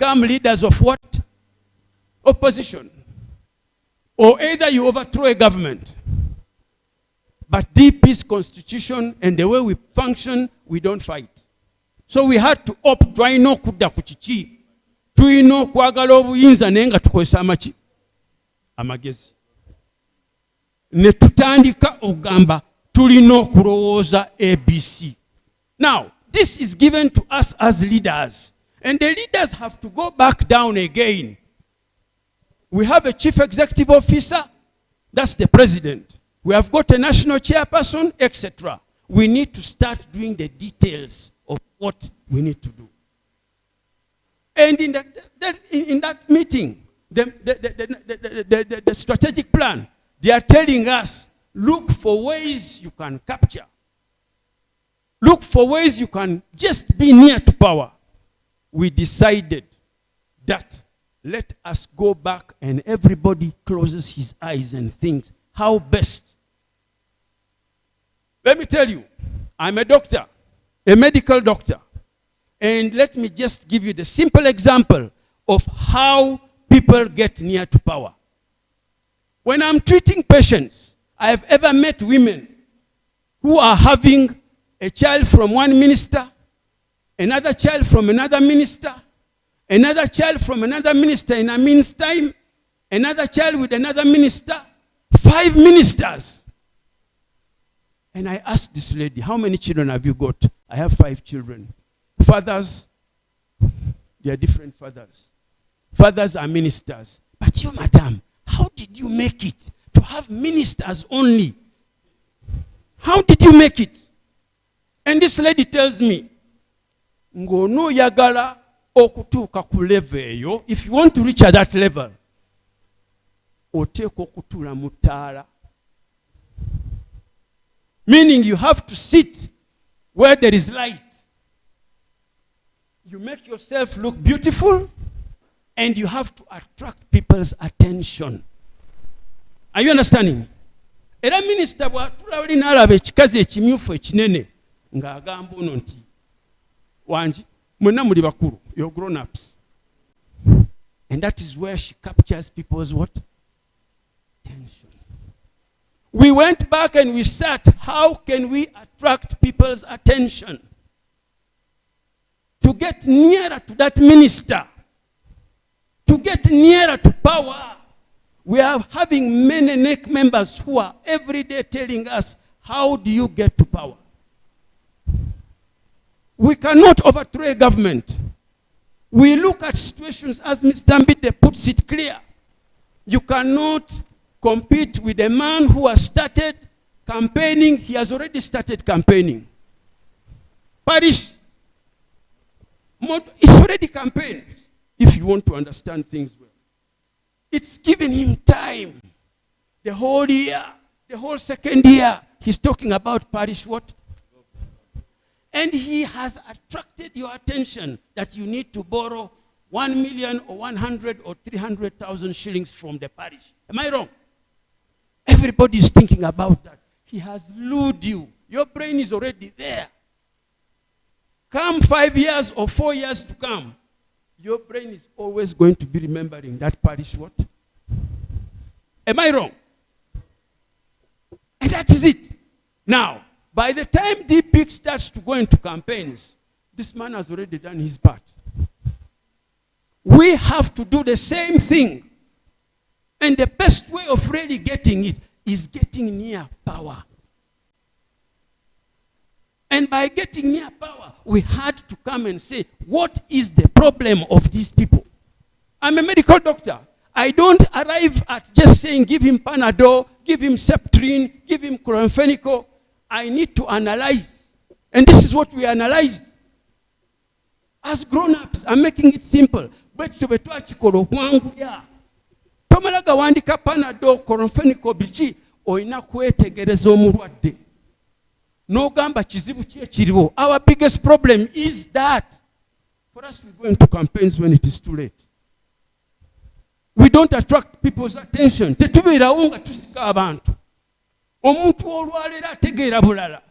become leaders of what? Opposition. Or either you overthrow a government. But DP's constitution and the way we function, we don't fight. So we had to opt twaino kudda ku kiki. Tuino kwagala obuyinza nenga tukozesa amaki. Amagezi. Ne tutandika ogamba tulina okulowooza ABC. Now, this is given to us as leaders. And the leaders have to go back down again. We have a chief executive officer, that's the president. We have got a national chairperson, etc. We need to start doing the details of what we need to do. And in that meeting, the strategic plan, they are telling us, look for ways you can capture. Look for ways you can just be near to power. We decided that let us go back and everybody closes his eyes and thinks how best. Let me tell you, I'm a doctor, a medical doctor. And let me just give you the simple example of how people get near to power. When I'm treating patients, I have ever met women who are having a child from one minister, another child from another minister, another child from another minister in a minute's time, another child with another minister, 5 ministers. And I asked this lady, how many children have you got? I have 5 children. Fathers, they are different fathers. Fathers are ministers. But you, madam, how did you make it to have ministers only? How did you make it? And this lady tells me, ngono yagala okutuuka ku level eyo, if you want to reach at that level, oteeka okutuula mu ttaala. Meaning you have to sit where there is light. You make yourself look beautiful and you have to attract people's attention. Are you understanding? Era minister bw'atula oli n'alaba ekikazi ekimyufu ekinene ng'agamba ono nti wangi mwenna muli bakulu, you're grown-ups. And that is where she captures people's what? Attention. We went back and we sat, how can we attract people's attention? To get nearer to that minister, to get nearer to power. We are having many NEC members who are every day telling us, how do you get to power? We cannot overthrow a government. We look at situations as Mr. Mbale puts it clear. You cannot compete with a man who has started campaigning. He has already started campaigning. Parish, it's already campaigned, if you want to understand things well. It's given him time. The whole year, the whole second year, he's talking about parish what? And he has attracted your attention that you need to borrow 1 million or 100 or 300,000 shillings from the parish. Am I wrong? Everybody is thinking about that. He has lured you. Your brain is already there. Come 5 years or 4 years to come, your brain is always going to be remembering that parish what? Am I wrong? And that is it. Now, by the time DP starts to go into campaigns, this man has already done his part. We have to do the same thing. And the best way of really getting it is getting near power. And by getting near power, we had to come and say, what is the problem of these people? I'm a medical doctor. I don't arrive at just saying, give him Panadol, give him Septrin, give him Chloramphenicol. I need to analyze. And this is what we analyzed. As grown-ups, I'm making it simple. Tomalaga wandika Panadol, Chloramphenicol, bichi, oina kwetegereza omulwadde. No gamba kizibu kye kiriwo. Our biggest problem is that for us we go into campaigns when it is too late. We don't attract people's attention. Tetubeerawo nga tusika abantu. Omuntu olwalera ategeera bulala.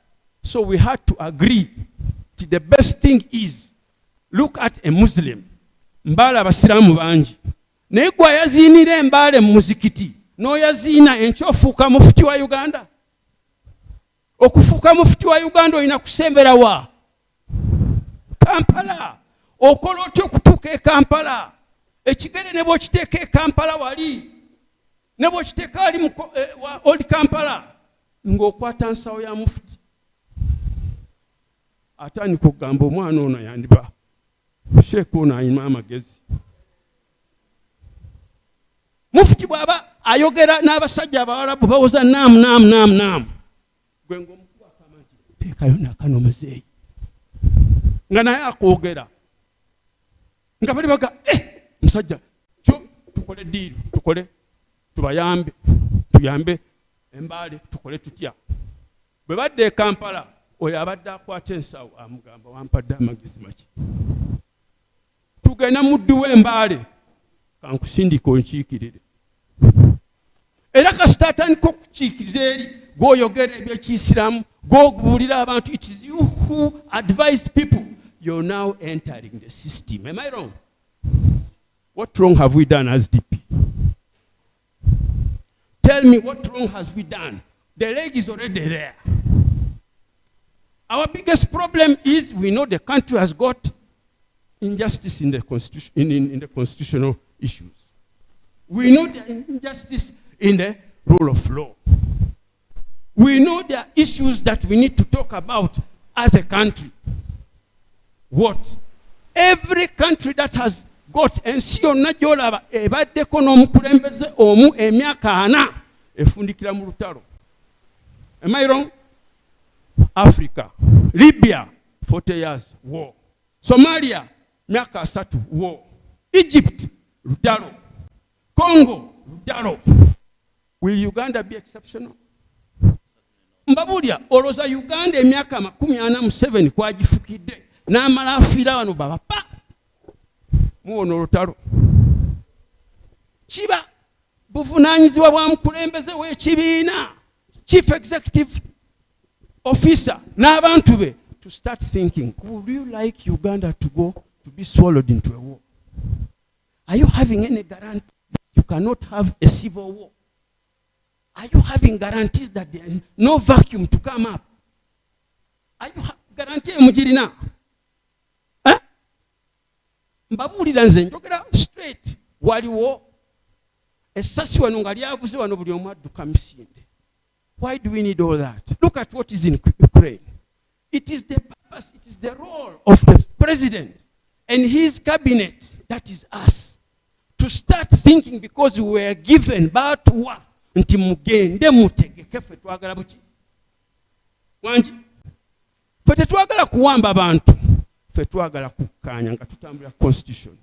So we had to agree. The best thing is, look at a Muslim. Mbale abasiraamu bangi. Naye gwe yaziinira Mbale mu muzikiti n'oyaziina enkyofuuka mufuti wa Uganda. Okufuuka mufuti wa Uganda olina kusembera wa? Kampala. Okola otya okutuuka e Kampala? Ekigere ne bw'okiteeka e Kampala wali, ne bw'okiteeka ali oli Kampala, ng'okwata nsawo ya mufuti. Atandika okugamba omwana ono yandiba sheekh ono alina amagezi. Mufuti bw'aba ayogera n'abasajja abawalabu bawoza naamu. Gwe ng'omukulu akama nti teekayo nakano muzeeyi. Nga naye akwogera. Nga bali baga musajja kyo tukole diiru, tukole tuyambe Mbale tukole tutya. Bwe badde e Kampala oyo abadde akwata ensawo amugamba wampadde amagezi maki. Tugenda muddu w'Embale kankusindika onkiikirire. Era kasita atandika okukiikiriza eri gw'oyogera eby'Ekiyisiraamu, gw'obuulira abantu, it is you who advise people. You're now entering the system. Am I wrong? What wrong have we done as DP? Tell me, what wrong has we done? The leg is already there. Our biggest problem is we know the country has got injustice in the constitution, in the constitutional issues. We know the injustice in the rule of law. We know there are issues that we need to talk about as a country. What? Every country that has got ensi yonna gy'olaba ebaddeko n'omukulembeze omu emyaka 4 efundikira mu lutalo. Am I wrong? Africa, Libya, 40 years, war. Somalia, myaka 3, war. Egypt, lutalo. Congo, lutalo. Will Uganda be exceptional? Mbabulia, oloza Uganda emyaka 47 kwagifukidde. N'amala afiira wano babapa. Muwono olutalo. Kiba buvunaanyizibwa bwa mukulembeze w'ekibiina, chief executive officer, n'abantu be, to start thinking, would you like Uganda to go to be swallowed into a war? Are you having any guarantee that you cannot have a civil war? Are you having guarantees that there is no vacuum to come up? Are you guarantee mujirina? Mbabuulira nze njogera straight, waliwo essasi wano nga lyavuze wano buli omu adduka misinde. Why do we need all that? Look at what is in Ukraine. It is the purpose, it is the role of the president and his cabinet, that is us, to start thinking, because we were given batuwa nti mugende mutegeke ffe twagala buki. Wangi ffe tetwagala kuwamba abantu, ffe twagala kukkaanya nga tutambula constitution.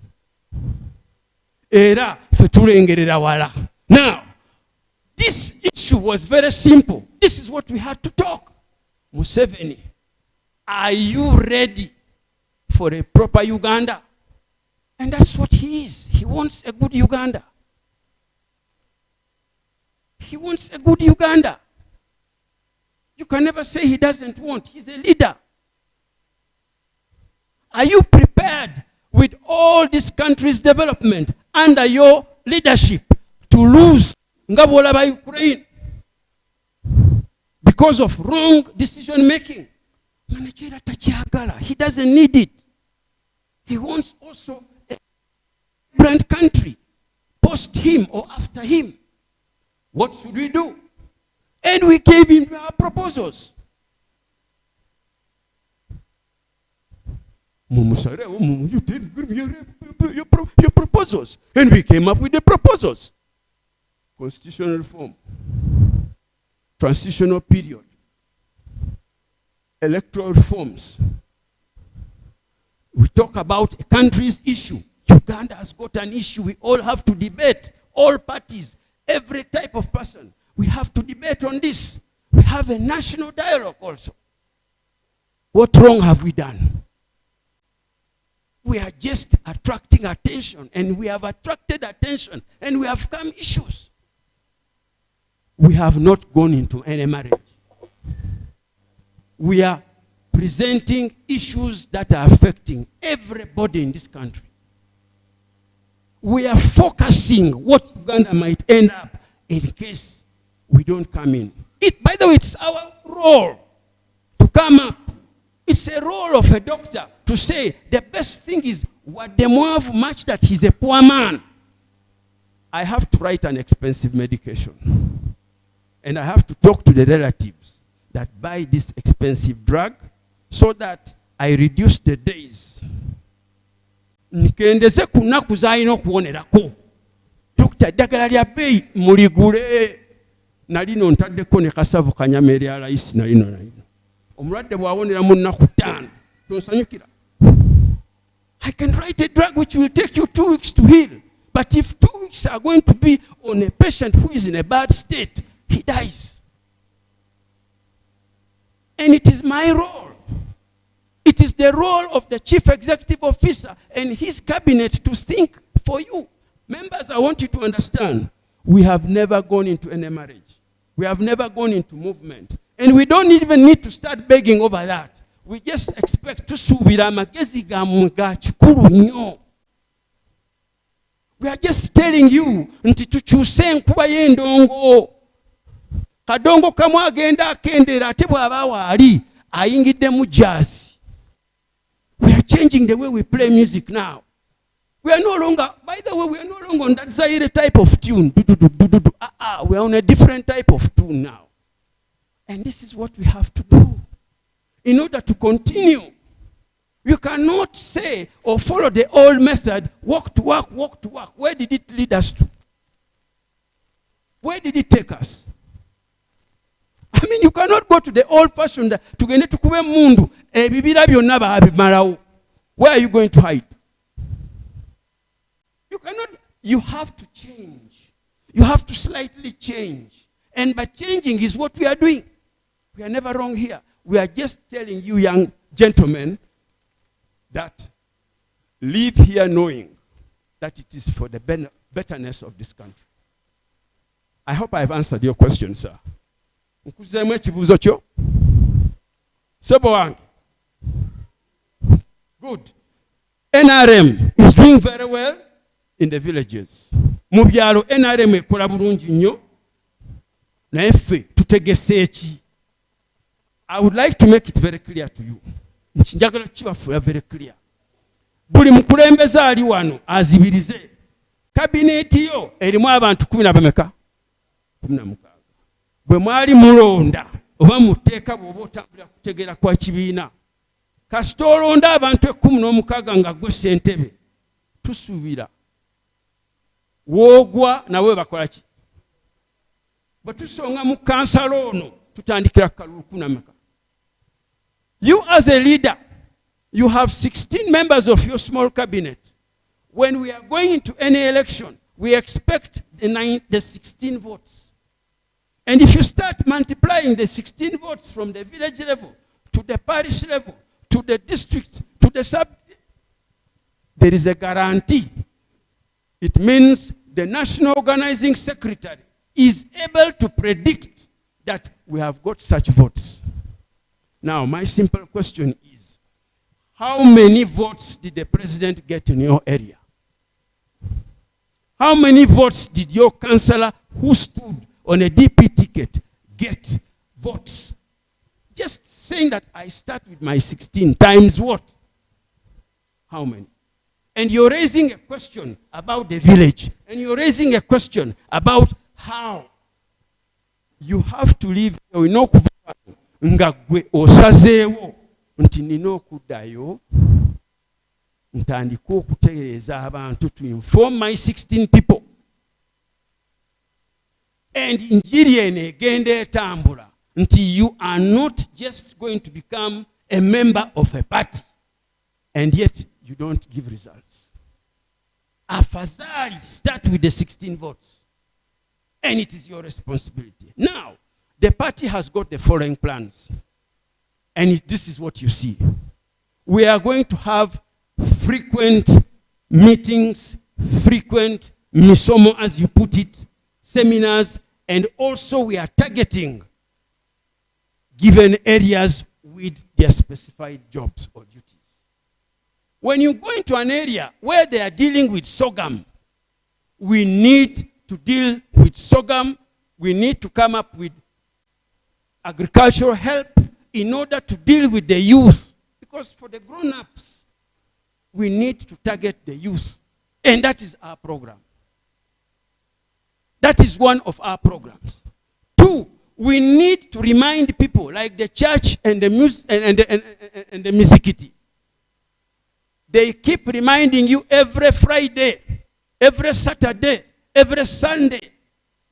Era ffe tulengerera wala. Now, this issue was very simple. This is what we had to talk. Museveni, are you ready for a proper Uganda? And that's what he is. He wants a good Uganda. He wants a good Uganda. You can never say he doesn't want. He's a leader. Are you prepared with all this country's development under your leadership to lose Ngabola Ukraine because of wrong decision making? He doesn't need it. He wants also a brand country post him or after him. What should we do? And we gave him our proposals. You your proposals. And we came up with the proposals. Constitutional reform, transitional period, electoral reforms. We talk about a country's issue. Uganda has got an issue we all have to debate. All parties, every type of person. We have to debate on this. We have a national dialogue also. What wrong have we done? We are just attracting attention, and we have attracted attention, and we have come issues. We have not gone into any marriage. We are presenting issues that are affecting everybody in this country. We are focusing what Uganda might end up in case we don't come in. By the way, it's our role to come up. It's a role of a doctor to say the best thing is what the more much that he's a poor man. I have to write an expensive medication. And I have to talk to the relatives that buy this expensive drug so that I reduce the days. Nkendeze kunaku zalina okuwonerako. Dr. Dagala lya bei muligule. Nalino ntaddeko ne kasavu kanyama erya layisi nalino. Omulwadde bw'awonera mu nnaku 5 tonsanyukira. I can write a drug which will take you 2 weeks to heal. But if 2 weeks are going to be on a patient who is in a bad state, he dies. And it is my role. It is the role of the chief executive officer and his cabinet to think for you. Members, I want you to understand, we have never gone into any marriage. We have never gone into movement. And we don't even need to start begging over that. We just expect to subira amagezi ga mga kikulu nnyo. We are just telling you nti tukyuse enkuba y'endongo. Kadongo kamu agenda akendera ate bw'aba waali ayingiddemu jazz. We are changing the way we play music now. We are no longer, by the way, we are no longer on that Zaire type of tune. We are on a different type of tune now. And this is what we have to do in order to continue. You cannot say or follow the old method, walk to work, walk to work. Where did it lead us to? Where did it take us? I mean, you cannot go to the old fashioned tugende tukube mundu ebibira byonna babimalawo. Where are you going to hide? You cannot. You have to change. You have to slightly change. And by changing is what we are doing. We are never wrong here. We are just telling you, young gentlemen, that live here knowing that it is for the betterness of this country. I hope I've answered your question, sir. Nkuzemu ekibuuzo kyo? Sebo wange. Good. NRM is doing very well in the villages. Mu byalo NRM ekola bulungi nnyo. Naye ffe tutegese eki? I would like to make it very clear to you. Njagala kibafuula very clear. Buli mukulembeze ali wano azibirize. Kabineti yo erimu abantu 10 bameka? 16. Bwe mwali mulonda oba muteeka bw'oba otambulira kutegeera kwa kibiina. Kasita olonda abantu 16 nga gwe ssentebe. Tusuubira. Woogwa nawe bakola ki? Bwe tusonga mu kansala ono tutandikira kalulu 10. You as a leader, you have 16 members of your small cabinet. When we are going into any election, we expect the 16 votes. And if you start multiplying the 16 votes from the village level to the parish level, to the district, to the sub, there is a guarantee. It means the National Organizing Secretary is able to predict that we have got such votes. Now, my simple question is, how many votes did the president get in your area? How many votes did your councillor who stood on a DP ticket get votes? Just saying that I start with my 16 times what? How many? And you're raising a question about the village. And you're raising a question about how you have to live. Nga gwe osazeewo nti nina okuddayo ntandika okutereeza abantu to inform my 16 people. And injiri eno egenda etambula nti you are not just going to become a member of a party and yet you don't give results. Afadhali start with the 16 votes. And it is your responsibility. Now, the party has got the following plans. And this is what you see. We are going to have frequent meetings, frequent misomo, as you put it, seminars, and also we are targeting given areas with their specified jobs or duties. When you go into an area where they are dealing with sorghum, We need to deal with sorghum. We need to come up with agricultural help in order to deal with the youth. Because for the grown-ups, we need to target the youth. And that is our program. That is one of our programs. Two, we need to remind people, like the church and the Mizikiti. They keep reminding you every Friday, every Saturday, every Sunday.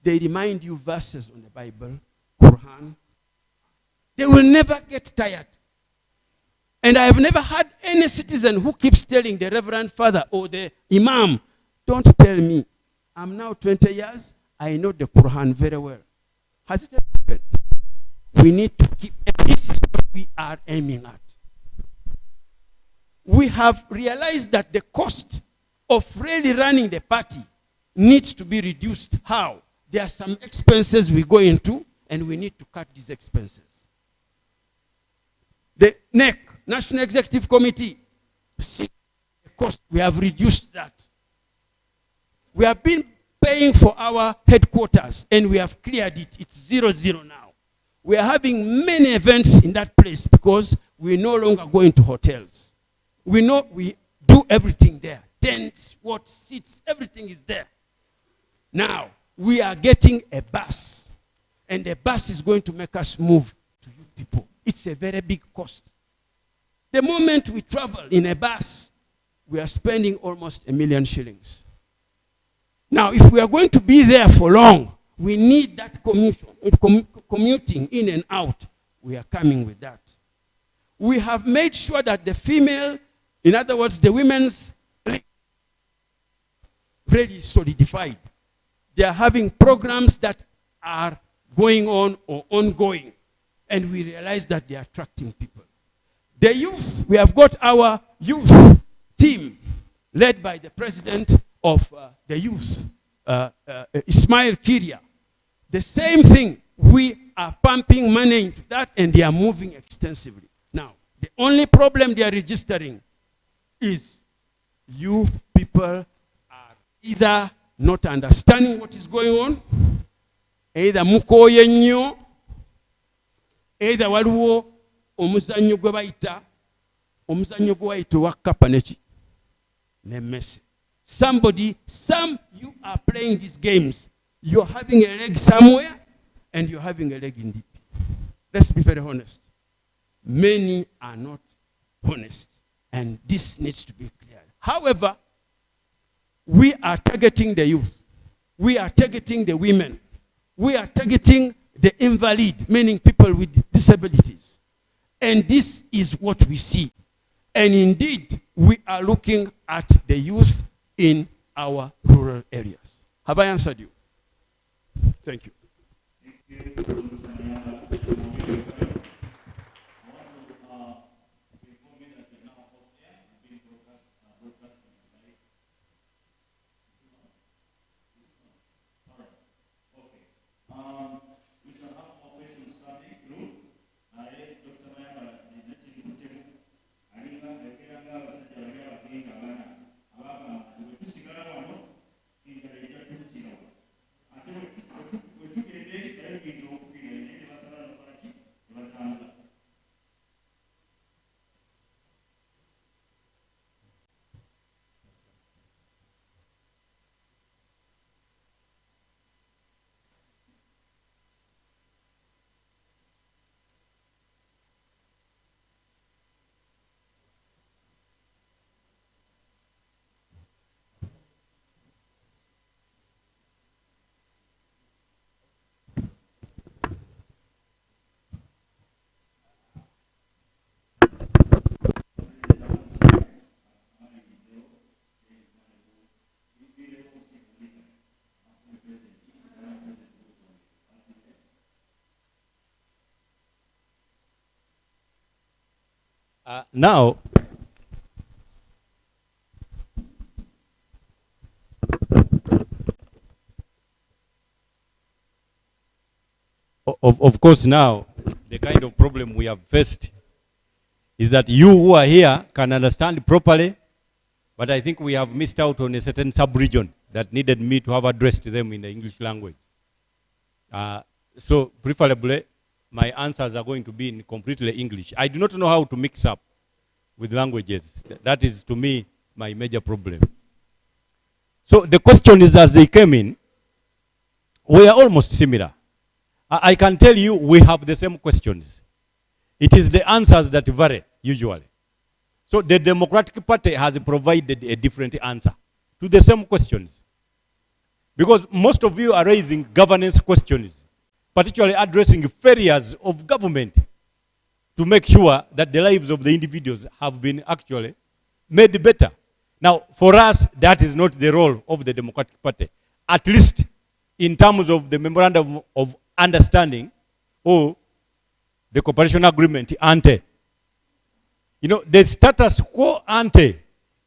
They remind you verses on the Bible, Quran. They will never get tired. And I have never had any citizen who keeps telling the Reverend Father or the Imam, don't tell me. I'm now 20 years. I know the Quran very well. Has it ever happened? We need to keep, and this is what we are aiming at. We have realized that the cost of really running the party needs to be reduced. How? There are some expenses we go into, and we need to cut these expenses. The NEC, National Executive Committee, see the cost. We have reduced that. We have been paying for our headquarters, and we have cleared it. It's 0-0 now. We are having many events in that place because we no longer go into hotels. We know we do everything there. Tents, what, seats, everything is there. Now, we are getting a bus, and the bus is going to make us move to you people. It's a very big cost. The moment we travel in a bus, we are spending almost 1 million shillings. Now, if we are going to be there for long, we need that commuting in and out. We are coming with that. We have made sure that the female, in other words, the women's really solidified. They are having programs that are going on or ongoing. And we realize that they are attracting people. The youth, we have got our youth team led by the president of the youth, Ismail Kiria. The same thing, we are pumping money into that, and they are moving extensively. Now, the only problem they are registering is you people are either not understanding what is going on, either mukoye nnyo, either waliwo omuzannyo gwe bayita wa kapa neki ne messe. Some you are playing these games. You're having a leg somewhere, and you're having a leg in deep. Let's be very honest. Many are not honest, and this needs to be clear. However, we are targeting the youth. We are targeting the women. We are targeting the invalid, meaning people with disabilities. And this is what we see. And indeed, we are looking at the youth in our rural areas. Have I answered you? Thank you. Now, of course, now, the kind of problem we have faced is that you who are here can understand properly, but I think we have missed out on a certain sub-region that needed me to have addressed them in the English language. So preferably, my answers are going to be in completely English. I do not know how to mix up with languages. That is, to me, my major problem. So the question is, as they came in, we are almost similar. I can tell you we have the same questions. It is the answers that vary, usually. So the Democratic Party has provided a different answer to the same questions. Because most of you are raising governance questions, particularly addressing failures of government to make sure that the lives of the individuals have been actually made better. Now, for us, that is not the role of the Democratic Party, at least in terms of the memorandum of understanding or the cooperation agreement ante. You know, the status quo ante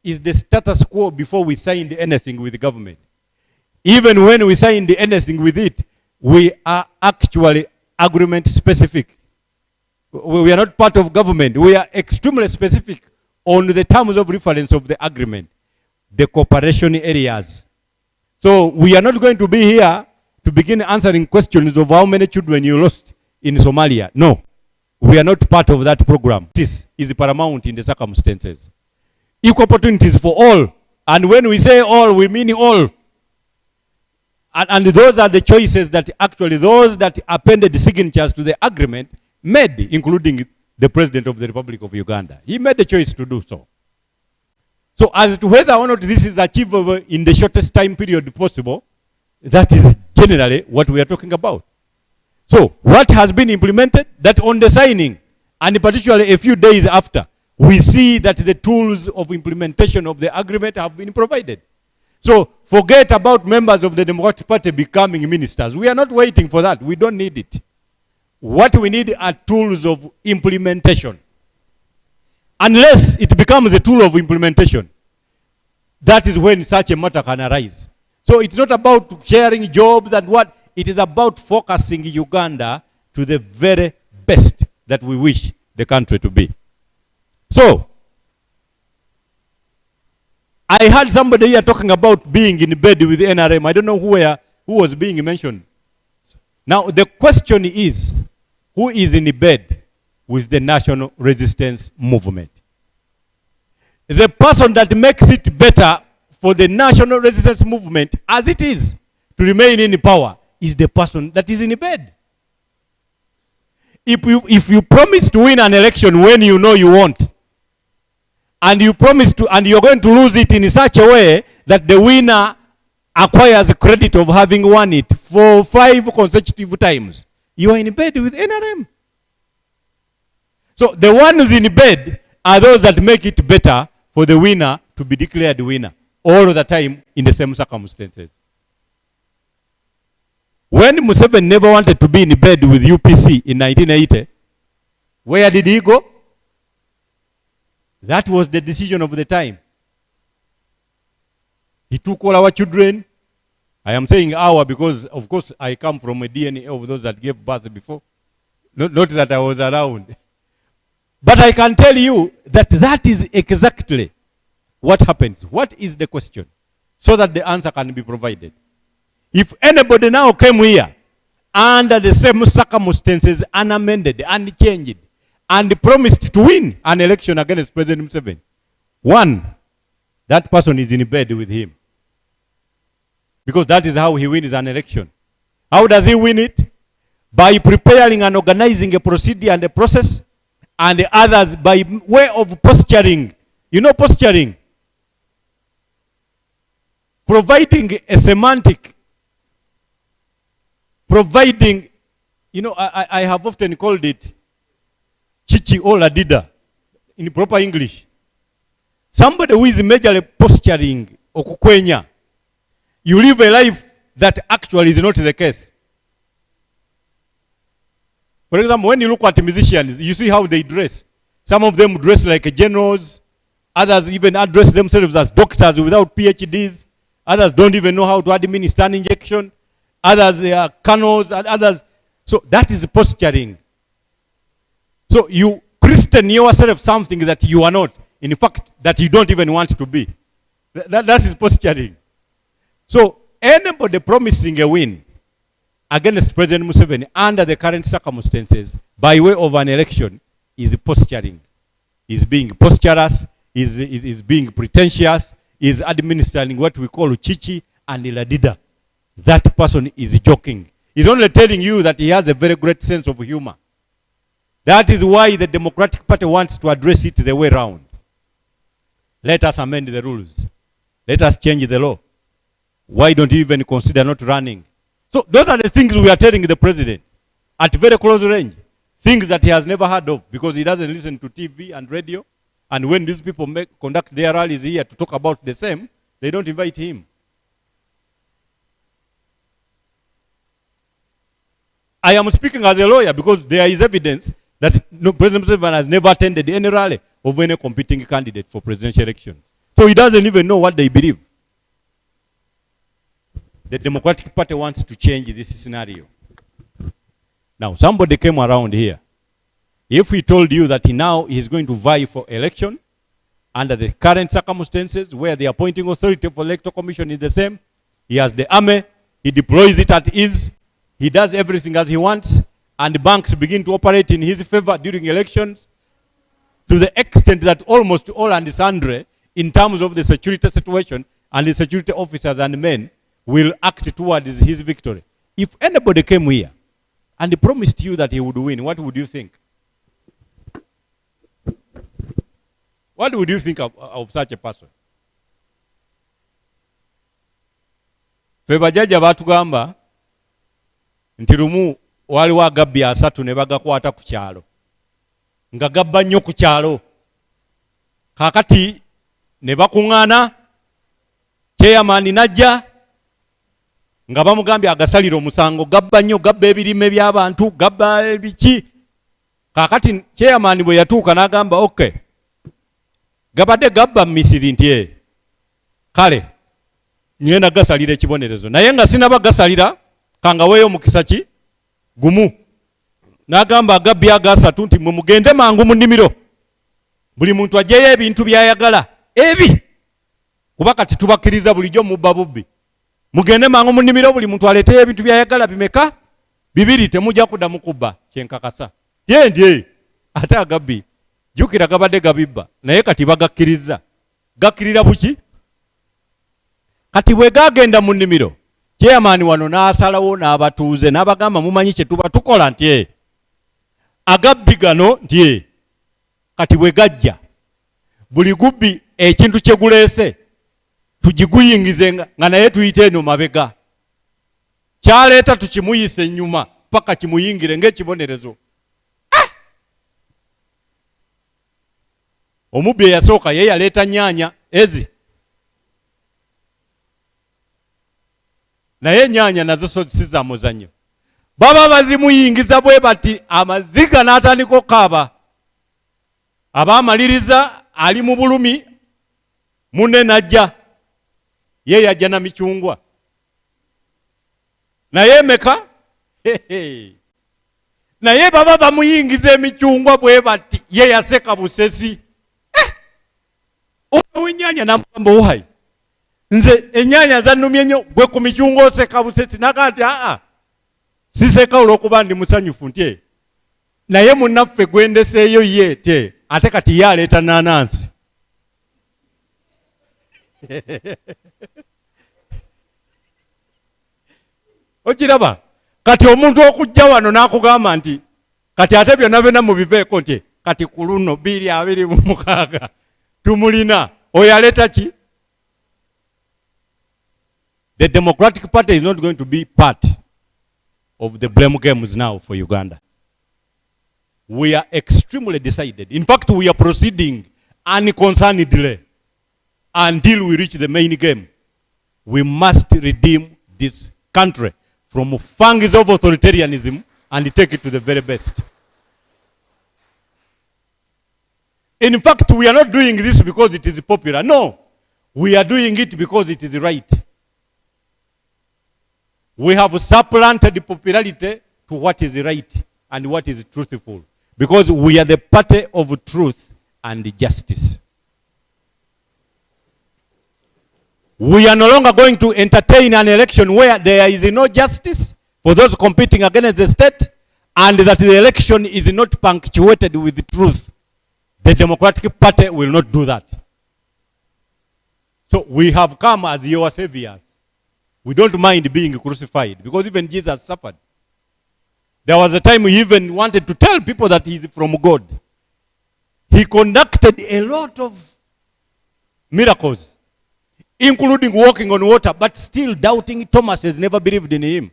is the status quo before we signed anything with the government. Even when we signed anything with it, we are actually agreement specific. We are not part of government. We are extremely specific on the terms of reference of the agreement, the cooperation areas. So we are not going to be here to begin answering questions of how many children you lost in Somalia. No, we are not part of that program. This is paramount in the circumstances. Equal opportunities for all. And when we say all, we mean all. And those are the choices that actually those that appended signatures to the agreement made, including the President of the Republic of Uganda. He made the choice to do so. So as to whether or not this is achievable in the shortest time period possible, that is generally what we are talking about. So what has been implemented? That on the signing, and particularly a few days after, we see that the tools of implementation of the agreement have been provided. So forget about members of the Democratic Party becoming ministers. We are not waiting for that. We don't need it. What we need are tools of implementation. Unless it becomes a tool of implementation, that is when such a matter can arise. So it's not about sharing jobs and what. It is about focusing Uganda to the very best that we wish the country to be. So, I heard somebody here talking about being in bed with the NRM. I don't know who was being mentioned. Now, the question is, who is in bed with the National Resistance Movement? The person that makes it better for the National Resistance Movement, as it is, to remain in power, is the person that is in bed. If you promise to win an election when you know you won't, and you promise to, and you're going to lose it in such a way that the winner acquires credit of having won it for 5 consecutive times, you are in bed with NRM. So the ones in bed are those that make it better for the winner to be declared winner all the time in the same circumstances. When Museveni never wanted to be in bed with UPC in 1980, where did he go? That was the decision of the time. He took all our children. I am saying our because, of course, I come from a DNA of those that gave birth before. Not that I was around. But I can tell you that that is exactly what happens. What is the question? So that the answer can be provided. If anybody now came here under the same circumstances, unamended, unchanged, and promised to win an election against President Museveni, one, that person is in bed with him. Because that is how he wins an election. How does he win it? By preparing and organizing a procedure and a process, and the others by way of posturing. You know posturing? Providing a semantic, providing, you know, I have often called it chichi or ladida in proper English. Somebody who is majorly posturing or kukwenya. You live a life that actually is not the case. For example, when you look at musicians, you see how they dress. Some of them dress like generals. Others even address themselves as doctors without PhDs. Others don't even know how to administer an injection. Others, they are colonels, and others. So that is the posturing. So you Christian yourself something that you are not. In fact, that you don't even want to be. That is posturing. So anybody promising a win against President Museveni under the current circumstances by way of an election is posturing, is being posturous, is being pretentious, is administering what we call chichi and ladida. That person is joking. He's only telling you that he has a very great sense of humor. That is why the Democratic Party wants to address it the way round. Let us amend the rules. Let us change the law. Why don't you even consider not running? So those are the things we are telling the president at very close range. Things that he has never heard of because he doesn't listen to TV and radio. And when these people conduct their rallies here to talk about the same, they don't invite him. I am speaking as a lawyer because there is evidence that President Museveni has never attended any rally of any competing candidate for presidential elections. So he doesn't even know what they believe. The Democratic Party wants to change this scenario. Now, somebody came around here. If we told you that now he's going to vie for election under the current circumstances where the appointing authority for electoral commission is the same, he has the army, he deploys it at ease, he does everything as he wants, and banks begin to operate in his favor during elections to the extent that almost all and sundry in terms of the security situation and the security officers and men will act towards his victory. If anybody came here and promised you that he would win, what would you think? What would you think of such a person? Feba jaja batugamba nti lumu waliwo agabbi 3 ne bagakwata ku kyalo nga gabba nnyo ku kyalo kakati ne bakuŋŋaana chairman najja nga bamugambye agasalira omusango gabba nnyo gabba ebirime by'abantu gabba ebiki kakati chairman bwe yatuuka n'agamba okay gabadde gabba Misiri nti kale ngenda gasalira ekibonerezo naye nga sinaba gasalira kanga weeyo mukisa ki gumu n'agamba agabbi aga3 nti mwe mugende mangu mu nnimiro buli muntu ajeyo ebintu byayagala ebi kuba kati tubakkiriza bulijjo mubba bubbi mugende mangu mu nnimiro buli muntu aleeteyo ebintu byayagala bimeka 2 temujja kuddamu kubba kyenkakasa ndye ate agabbi jukira gabadde gabibba naye kati bagakkiriza gakkirira buki kati bwe gagenda mu nnimiro chairman wano n'asalawo n'abatuuze n'abagamba mumanyi kye tuba tukola nti agabbi gano nti kati bwe gajja buli gubbi ekintu kye guleese tugiguyingize nga naye tuyite eno mabega kyaleeta tukimuyise ennyuma paka kimuyingire ng'ekibonerezo. Omubbi eyasooka ye yaleeta nnyanya ezi naye nnyanya nazo si za muzannyo baba bazimuyingiza bwe bati amaziga n'atandika okukaaba abaamaliriza ali mu bulumi munne najja ye yajja na micyungwa naye meka naye baba bamuyingiza emicyungwa bwe bati ye yaseka busesi ow'ennyanya n'amugamba owayi nze ennyanya zannumye nnyo gwe ku micyungwa oseka busesi naga nti siseka olw'okuba ndi musanyufu nti naye munnaffe gwendeseeyo ye te ate kati ye aleeta naanansi okiraba kati omuntu okujja wano n'akugamba nti kati ate byonna byonna mubiveeko nti kati ku luno 226 tumulina oyo aleeta ki? The Democratic Party is not going to be part of the blame games now for Uganda. We are extremely decided. In fact, we are proceeding unconcernedly until we reach the main game. We must redeem this country from fangs of authoritarianism and take it to the very best. In fact, we are not doing this because it is popular. No, we are doing it because it is right. We have supplanted popularity to what is right and what is truthful. Because we are the party of truth and justice. We are no longer going to entertain an election where there is no justice for those competing against the state, and that the election is not punctuated with the truth. The Democratic Party will not do that. So we have come as your saviors. We don't mind being crucified, because even Jesus suffered. There was a time he even wanted to tell people that he is from God. He conducted a lot of miracles, including walking on water, but still doubting. Thomas has never believed in him.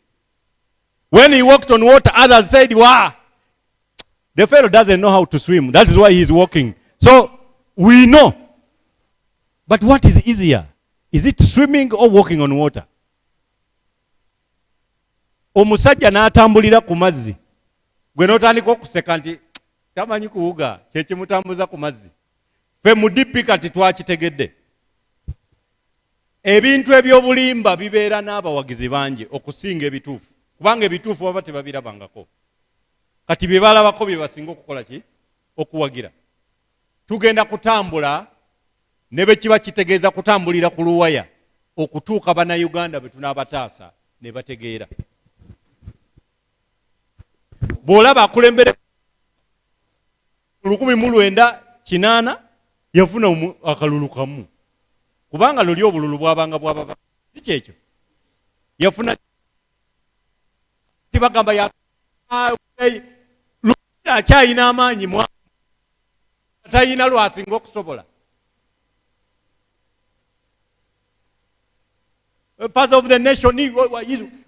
When he walked on water, others said, wow, the fellow doesn't know how to swim. That is why he's walking. So we know. But what is easier? Is it swimming or walking on water? Omusajja n'atambulira ku mazzi. Gwe n'otandika okuseka nti tamanyi kuwuga kye kimutambuza ku mazzi. Ffe mu DP kati twakitegedde. Ebintu eby'obulimba bibeera n'abawagizi bangi okusinga ebituufu. Kubanga ebituufu baba tebabirabangako. Kati bye balabako bye basinga okukola ki? Okuwagira. Tugenda kutambula ne bwe kiba kitegeeza kutambulira ku luwaya okutuuka bannayuganda bwe tunaabataasa ne bategeera. Bw'olaba akulembere 1980 yafuna akalulu kamu. Kubanga luli obululu bwabanga bwababa. Si kyekyo. Yafuna tibagamba ya akyayina amaanyi tayina lwasinga okusobola. Part of the nation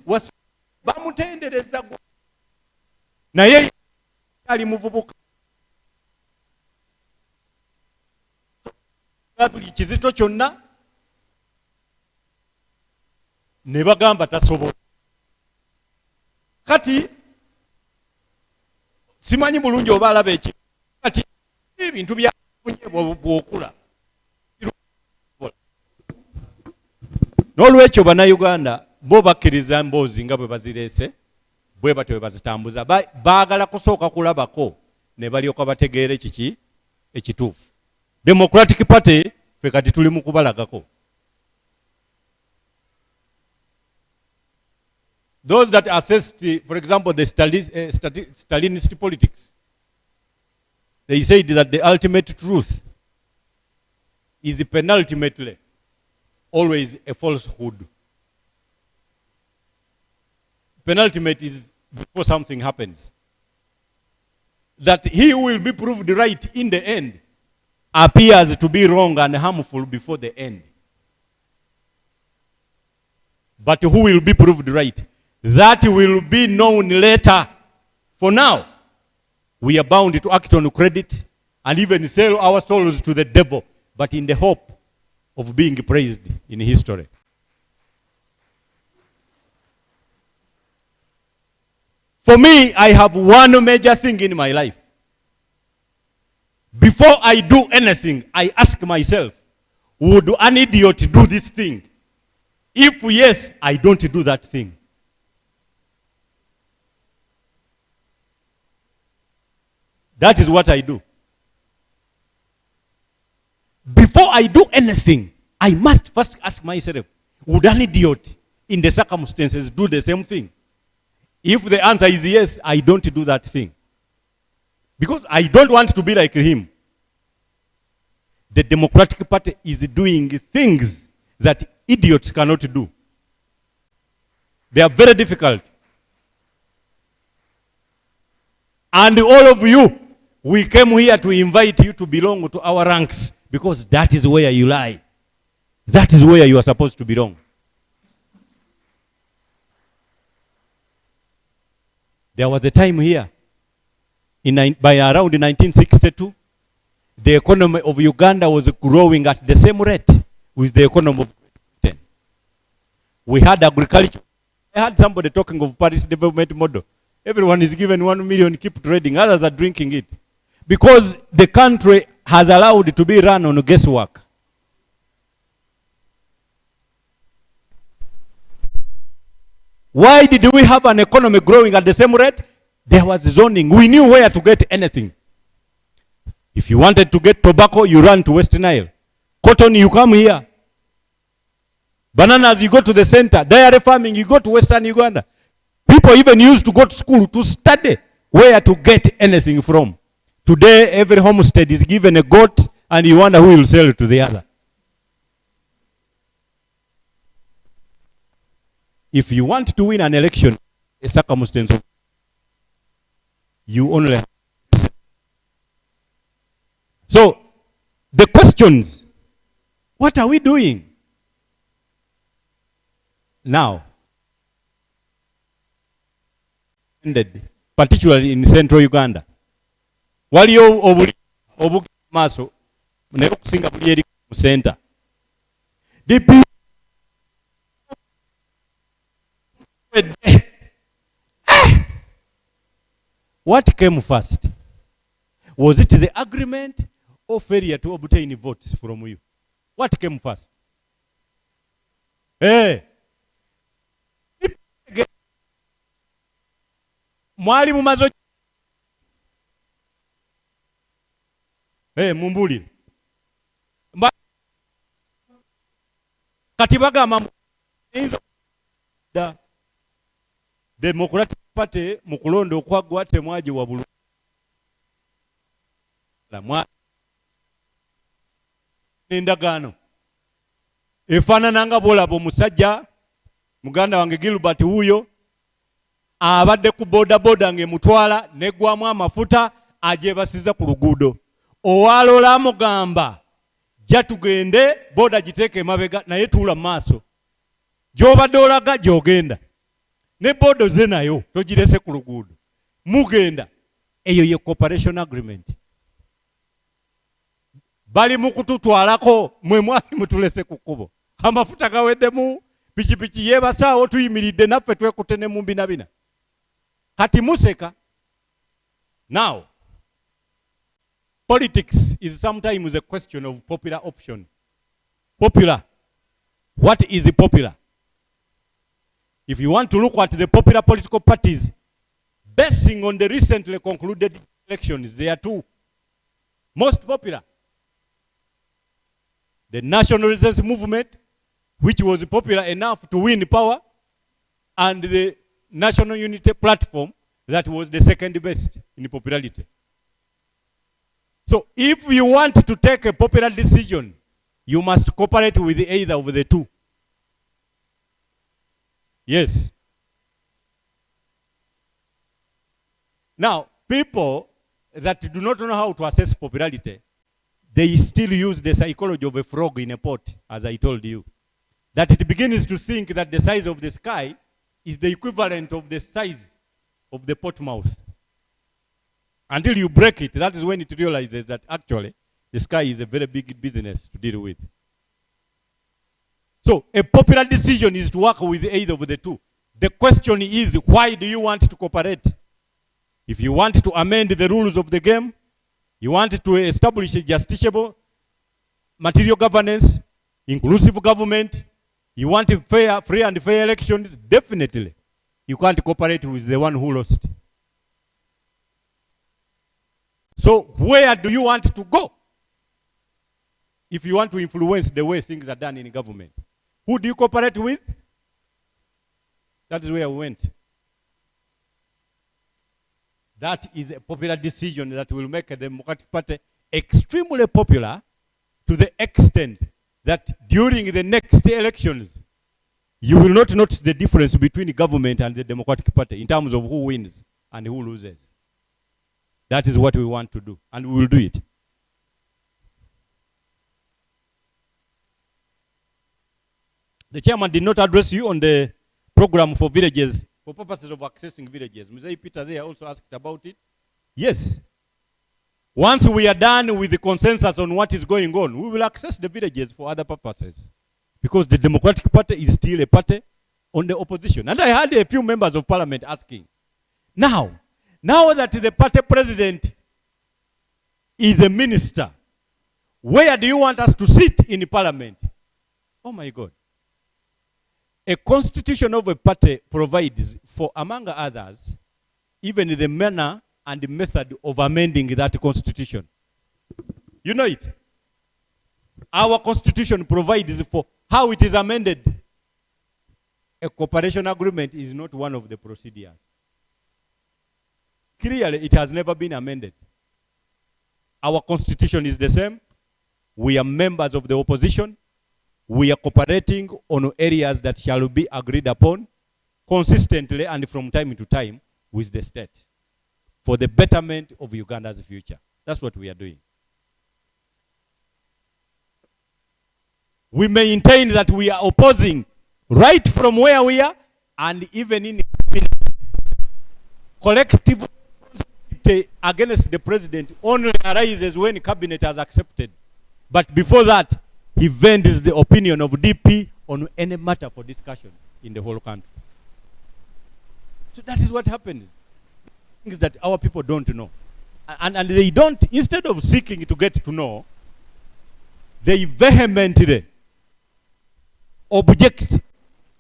was bamutendereza naye ali muvubuka buli kizito kyonna ne bagamba tasobola. Kati simanyi bulungi oba alaba eki kati ebintu byafunye bw'okula. N'olwekyo bannayuganda bo bakkiriza mboozi nga bwe bazireese bwe batyo bwe bazitambuza. Baagala kusooka kulabako ne balyoka bategeera ekiki ekituufu. Democratic Party ffe kati tuli mu kubalagako. Those that assessed, for example, the Stalinist politics, they said that the ultimate truth is penultimately always a falsehood. Penultimate is before something happens. That he who will be proved right in the end appears to be wrong and harmful before the end. But who will be proved right? That will be known later. For now, we are bound to act on credit and even sell our souls to the devil, but in the hope of being praised in history. For me, I have one major thing in my life. Before I do anything, I ask myself, would an idiot do this thing? If yes, I don't do that thing. That is what I do. Before I do anything, I must first ask myself, would an idiot in the circumstances do the same thing? If the answer is yes, I don't do that thing. Because I don't want to be like him. The Democratic Party is doing things that idiots cannot do. They are very difficult. And all of you, we came here to invite you to belong to our ranks, because that is where you lie. That is where you are supposed to belong. There was a time here, by around 1962, the economy of Uganda was growing at the same rate with the economy of Britain. We had agriculture. I had somebody talking of Paris development model. Everyone is given 1 million, keep trading. Others are drinking it. Because the country has allowed it to be run on guesswork. Why did we have an economy growing at the same rate? There was zoning. We knew where to get anything. If you wanted to get tobacco, you ran to West Nile. Cotton, you come here. Bananas, you go to the center. Dairy farming, you go to Western Uganda. People even used to go to school to study where to get anything from. Today, every homestead is given a goat, and you wonder who will sell it to the other. If you want to win an election, a circumstance, you only have. So, the questions, what are we doing? Now, particularly in central Uganda, waliyo obu maso naye okusinga buli eri mu center. What came first? Was it the agreement or failure to obtain votes from you? What came first? Hey. Mwali mumazo. Hey, mumbulire. Katibaga mamu. Da. Democratic Party mukulondo okwagwa temwaji wa bulu. La mwa. Endagano. Efanana nga bolabo musajja muganda wange Gilbert huyo abadde ku boda nge mutwala negwamu amafuta ajebasiza ku luguudo. Owalola mugamba jja tugende boda giteeke mabega naye tuula maaso. Gyobadde olaga gyogenda. Ne bodo ze nayo togirese ku luguudo. Mugenda. Eyo ye cooperation agreement. Bali mukututwalako mwe mwali mutulese ku kkubo. Amafuta gaweddemu pikipiki yebasaawo tuyimiridde naffe twekutene mu mbinabina. Kati museka. Now, politics is sometimes a question of popular option. Popular. What is popular? If you want to look at the popular political parties, basing on the recently concluded elections, there are two. Most popular. The National Resistance Movement, which was popular enough to win power, and the National Unity Platform, that was the second best in popularity. So if you want to take a popular decision, you must cooperate with either of the two. Yes. Now, people that do not know how to assess popularity, they still use the psychology of a frog in a pot, as I told you. That it begins to think that the size of the sky is the equivalent of the size of the pot mouth. Until you break it, that is when it realizes that actually the sky is a very big business to deal with. So a popular decision is to work with either of the two. The question is, why do you want to cooperate? If you want to amend the rules of the game, you want to establish a justiciable material governance, inclusive government, you want fair, free and fair elections, definitely you can't cooperate with the one who lost. So where do you want to go? If you want to influence the way things are done in government, who do you cooperate with? That is where we went. That is a popular decision that will make the Democratic Party extremely popular to the extent that during the next elections, you will not notice the difference between the government and the Democratic Party in terms of who wins and who loses. That is what we want to do, and we will do it. The chairman did not address you on the program for villages, for purposes of accessing villages. Mzee Peter there also asked about it. Yes. Once we are done with the consensus on what is going on, we will access the villages for other purposes. Because the Democratic Party is still a party on the opposition. And I had a few members of parliament asking, now that the party president is a minister, where do you want us to sit in parliament? Oh my God. A constitution of a party provides for, among others, even the manner and the method of amending that constitution. You know it. Our constitution provides for how it is amended. a cooperation agreement is not one of the procedures. Clearly, it has never been amended. Our constitution is the same. We are members of the opposition. We are cooperating on areas that shall be agreed upon consistently and from time to time with the state for the betterment of Uganda's future. That's what we are doing. We maintain that we are opposing right from where we are, and even in cabinet. Collective against the president only arises when cabinet has accepted. But before that, he vents the opinion of DP on any matter for discussion in the whole country. So that is what happens. Things that our people don't know. And they don't, instead of seeking to get to know, they vehemently object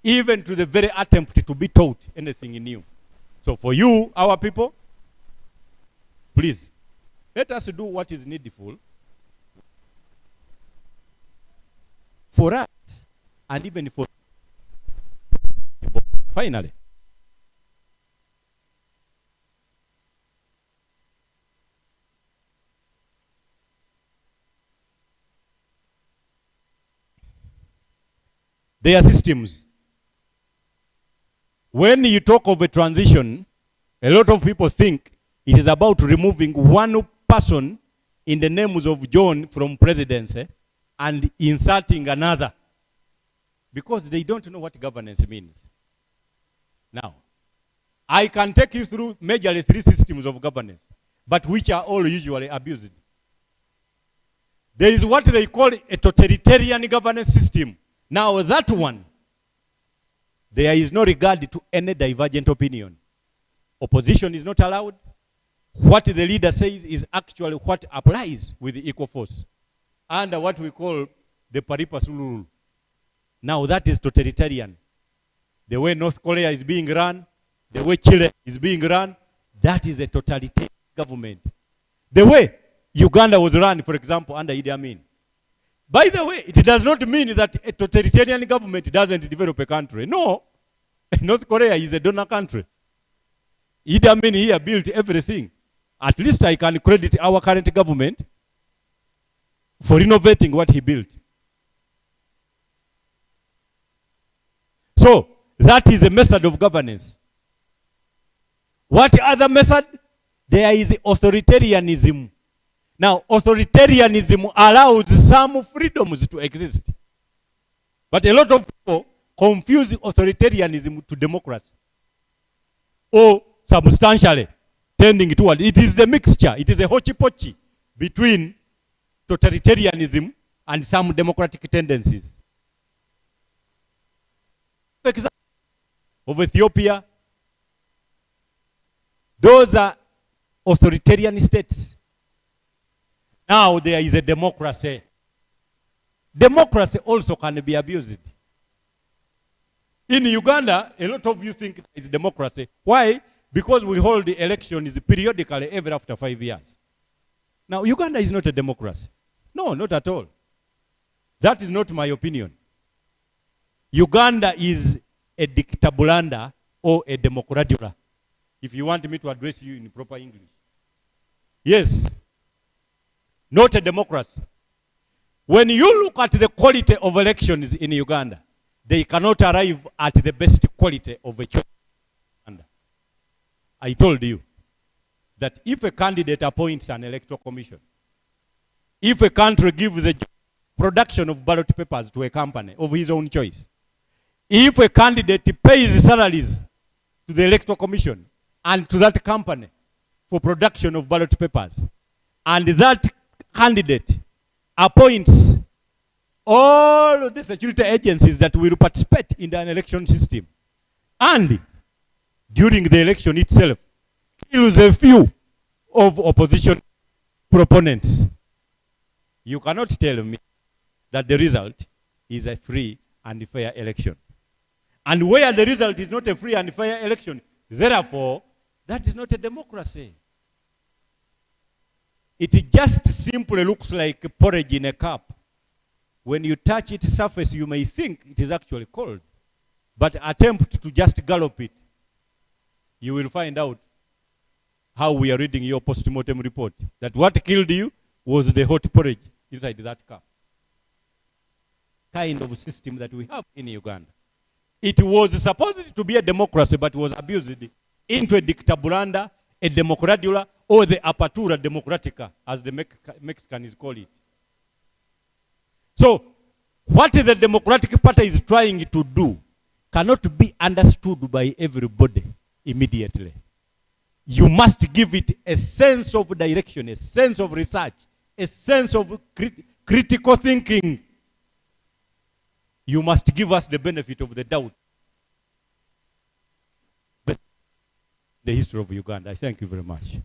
even to the very attempt to be taught anything new. So for you, our people, please, let us do what is needful for us and even for finally. There are systems. When you talk of a transition, a lot of people think it is about removing one person in the names of John from presidency and inserting another, because they don't know what governance means. Now, I can take you through majorly 3 systems of governance, but which are all usually abused. There is what they call a totalitarian governance system. Now that one, there is no regard to any divergent opinion. Opposition is not allowed. What the leader says is actually what applies with equal force under what we call the pari-passu rule. Now that is totalitarian. The way North Korea is being run, the way Chile is being run, that is a totalitarian government. The way Uganda was run, for example, under Idi Amin. By the way, it does not mean that a totalitarian government doesn't develop a country. No. North Korea is a donor country. Idi Amin here built everything. At least I can credit our current government for innovating what he built. So, that is a method of governance. What other method? There is authoritarianism. Now, authoritarianism allows some freedoms to exist. But a lot of people confuse authoritarianism to democracy, or substantially tending toward. It is the mixture. It is a hochi-pochi between totalitarianism and some democratic tendencies. For example, of Ethiopia, those are authoritarian states. Now there is a democracy. Democracy also can be abused. In Uganda, a lot of you think it's democracy. Why? Because we hold the elections periodically every after 5 years. Now, Uganda is not a democracy. No, not at all. That is not my opinion. Uganda is a dictabulanda or a democratula, if you want me to address you in proper English. Yes. Not a democracy. When you look at the quality of elections in Uganda, they cannot arrive at the best quality of a choice. I told you that if a candidate appoints an electoral commission, if a country gives a production of ballot papers to a company of his own choice, if a candidate pays salaries to the electoral commission and to that company for production of ballot papers, and that candidate appoints all the security agencies that will participate in an election system, and during the election itself kills a few of opposition proponents, you cannot tell me that the result is a free and fair election. And where the result is not a free and fair election, therefore, that is not a democracy. It just simply looks like porridge in a cup. When you touch its surface, you may think it is actually cold. But attempt to just gallop it. You will find out how we are reading your post-mortem report. That what killed you was the hot porridge inside that cup. Kind of system that we have in Uganda. It was supposed to be a democracy, but was abused into a dictaburanda, a democradula, or the apertura democratica, as the Mexicans call it. So, what the Democratic Party is trying to do cannot be understood by everybody immediately. You must give it a sense of direction, a sense of research, a sense of critical thinking. You must give us the benefit of the doubt. But the history of Uganda. I thank you very much.